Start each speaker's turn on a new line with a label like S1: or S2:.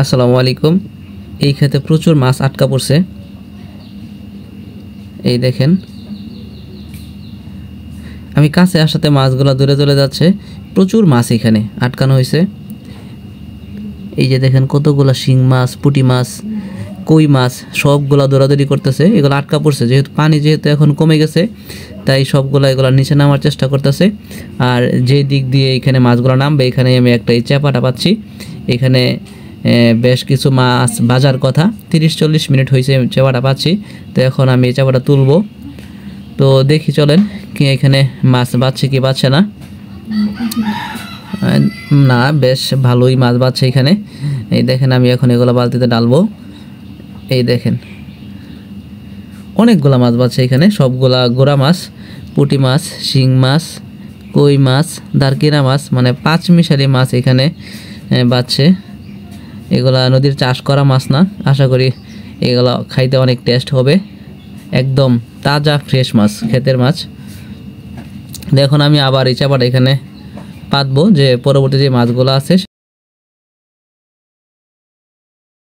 S1: আসসালামু আলাইকুম। এই ক্ষেতে প্রচুর মাছ আটকা পড়ছে। এই দেখেন, আমি কাছে আসাতে মাছগুলো দূরে চলে যাচ্ছে। প্রচুর মাছ এখানে আটকানো হয়েছে। এই যে দেখেন কতগুলা শিং মাছ, পুঁটি মাছ, কই মাছ সবগুলা দৌড়াদৌড়ি করতেছে। এগুলো আটকা পড়ছে যেহেতু পানি এখন কমে গেছে, তাই সবগুলা এগুলো নিচে নামার চেষ্টা করতেছে। আর যে দিক দিয়ে এখানে মাছগুলো নামবে, এখানে আমি একটা এই চেপাটা পাচ্ছি। এখানে বেশ কিছু মাছ বাজার কথা, 30-40 মিনিট হয়েছে চেপাটা পাচ্ছি। তো এখন আমি এই চেপাটা তুলবো। তো দেখি চলেন কি এখানে মাছ বাচ্ছে কি বাচ্ছে না। না, বেশ ভালোই মাছ বাচ্ছে এখানে। এই দেখেন, আমি এখন এগুলো বালতিতে ডালবো। এই দেখেন অনেকগুলা মাছ বাচ্ছে এখানে, সবগুলা গোড়া মাছ, পুঁটি মাছ, শিং মাছ, কই মাছ, দারকিনা মাছ, মানে 5 মিশালি মাছ এখানে বাচ্ছে। এগুলা নদীর চাষ করা মাছ না, আশা করি এগুলো খাইতে অনেক টেস্ট হবে। একদম তাজা ফ্রেশ মাছ, ক্ষেতের মাছ। দেখুন আমি আবার এই চাপাটা এখানে পাতবো, যে পরবর্তী যে মাছগুলো আছে